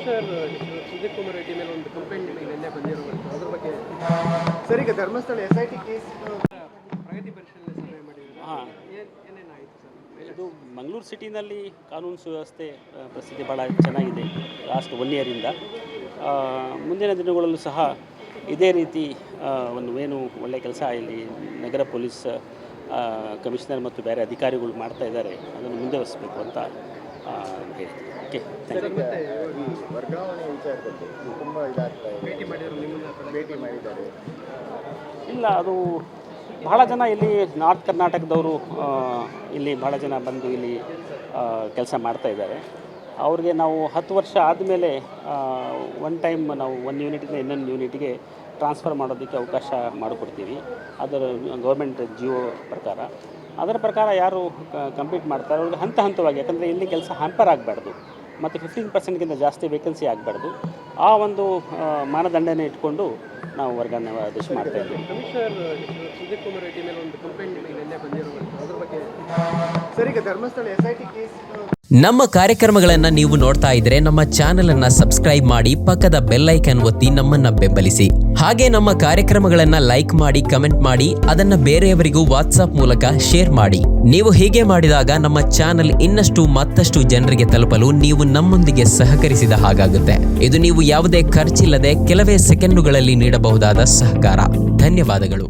Commissioner Sudeep Kumar Reddy ಮೇಲೆ ಒಂದು complaint ನಿನ್ನೆ ಬಂದಿರುವಂಥ ಅದ್ರ ಬಗ್ಗೆ ಸರ್, ಈಗ ಧರ್ಮಸ್ಥಳ SIT ಕೇಸ್ ಪ್ರಗತಿ ಪರಿಶೀಲನೆ ಸಭೆ ಮಾಡಿದ್ದಾರೆ. ಏನೇನಾಯಿತು ಸರ್? ಇದು ಮಂಗಳೂರು ಸಿಟಿನಲ್ಲಿ ಕಾನೂನು ಸುವ್ಯವಸ್ಥೆ ಪರಿಸ್ಥಿತಿ ಭಾಳ ಚೆನ್ನಾಗಿದೆ ಲಾಸ್ಟ್ 1 ಇಯರಿಂದ. ಮುಂದಿನ ದಿನಗಳಲ್ಲೂ ಸಹ ಇದೇ ರೀತಿ ಏನು ಒಳ್ಳೆಯ ಕೆಲಸ ಇಲ್ಲಿ ನಗರ ಪೊಲೀಸ್ ಕಮಿಷನರ್ ಮತ್ತು ಬೇರೆ ಅಧಿಕಾರಿಗಳು ಮಾಡ್ತಾ ಇದ್ದಾರೆ, ಅದನ್ನು ಮುಂದುವರಿಸಬೇಕು ಅಂತ ಹೇಳ್ತೀನಿ. Okay, thank you. ವರ್ಗಾವಣೆ ವಿಚಾರದಲ್ಲಿ ತುಂಬ ಇದಾಗ್ತಾ ಇದೆ. ಭೇಟಿ ಮಾಡಿದ್ದಾರೆ. ಇಲ್ಲ, ಅದು ಬಹಳ ಜನ ಇಲ್ಲಿ ನಾರ್ತ್ ಕರ್ನಾಟಕದವರು ಇಲ್ಲಿ ಭಾಳ ಜನ ಬಂದು ಇಲ್ಲಿ ಕೆಲಸ ಮಾಡ್ತಾಯಿದ್ದಾರೆ. ಅವ್ರಿಗೆ ನಾವು 10 ವರ್ಷ ಆದಮೇಲೆ ಒನ್ ಟೈಮ್ ನಾವು 1 ಯೂನಿಟಿಂದ ಇನ್ನೊಂದು ಯೂನಿಟಿಗೆ ಟ್ರಾನ್ಸ್ಫರ್ ಮಾಡೋದಕ್ಕೆ ಅವಕಾಶ ಮಾಡಿಕೊಡ್ತೀವಿ. ಅದರ ಗೌರ್ಮೆಂಟ್ ಜಿಯೋ ಪ್ರಕಾರ. ಅದರ ಪ್ರಕಾರ ಯಾರು ಕಂಪ್ಲೀಟ್ ಮಾಡ್ತಾರೆ ಅವ್ರಿಗೆ ಹಂತವಾಗಿ, ಯಾಕಂದರೆ ಇಲ್ಲಿ ಕೆಲಸ ಹ್ಯಾಂಪರ್ ಆಗಬಾರ್ದು ಮತ್ತು 15% ಜಾಸ್ತಿ ವೇಕೆನ್ಸಿ ಆಗಬಾರ್ದು, ಆ ಒಂದು ಮಾನದಂಡನೆ ಇಟ್ಕೊಂಡು ನಾವು ವರ್ಗಾವಣೆ ಆದೇಶ ಮಾಡ್ತಾ ಇದ್ದೀವಿ. ಕಮಿಷನರ್ ಸುದೀಪ್ ಕುಮಾರ್ ರೆಡ್ಡಿ ಮೇಲೆ ಒಂದು ಕಂಪ್ಲೇಂಟ್ ನಿನ್ನೆ ಬಂದಿರುವಂಥ ಅದ್ರ ಬಗ್ಗೆ ಸರ್, ಈಗ ಧರ್ಮಸ್ಥಳ SIT ಕೇಸ್ ನಮ್ಮ ಕಾರ್ಯಕ್ರಮಗಳನ್ನು ನೀವು ನೋಡ್ತಾ ಇದ್ರೆ ನಮ್ಮ ಚಾನೆಲ್ ಅನ್ನ ಸಬ್ಸ್ಕ್ರೈಬ್ ಮಾಡಿ, ಪಕ್ಕದ ಬೆಲ್ ಐಕಾನ್ ಒತ್ತಿ ನಮ್ಮನ್ನ ಬೆಂಬಲಿಸಿ. ಹಾಗೆ ನಮ್ಮ ಕಾರ್ಯಕ್ರಮಗಳನ್ನ ಲೈಕ್ ಮಾಡಿ, ಕಮೆಂಟ್ ಮಾಡಿ, ಅದನ್ನ ಬೇರೆಯವರಿಗೂ ವಾಟ್ಸ್ಆಪ್ ಮೂಲಕ ಶೇರ್ ಮಾಡಿ. ನೀವು ಹೀಗೆ ಮಾಡಿದಾಗ ನಮ್ಮ ಚಾನೆಲ್ ಮತ್ತಷ್ಟು ಜನರಿಗೆ ತಲುಪಲು ನೀವು ನಮ್ಮೊಂದಿಗೆ ಸಹಕರಿಸಿದ ಹಾಗಾಗುತ್ತೆ. ಇದು ನೀವು ಯಾವುದೇ ಖರ್ಚಿಲ್ಲದೆ ಕೆಲವೇ ಸೆಕೆಂಡುಗಳಲ್ಲಿ ನೀಡಬಹುದಾದ ಸಹಕಾರ. ಧನ್ಯವಾದಗಳು.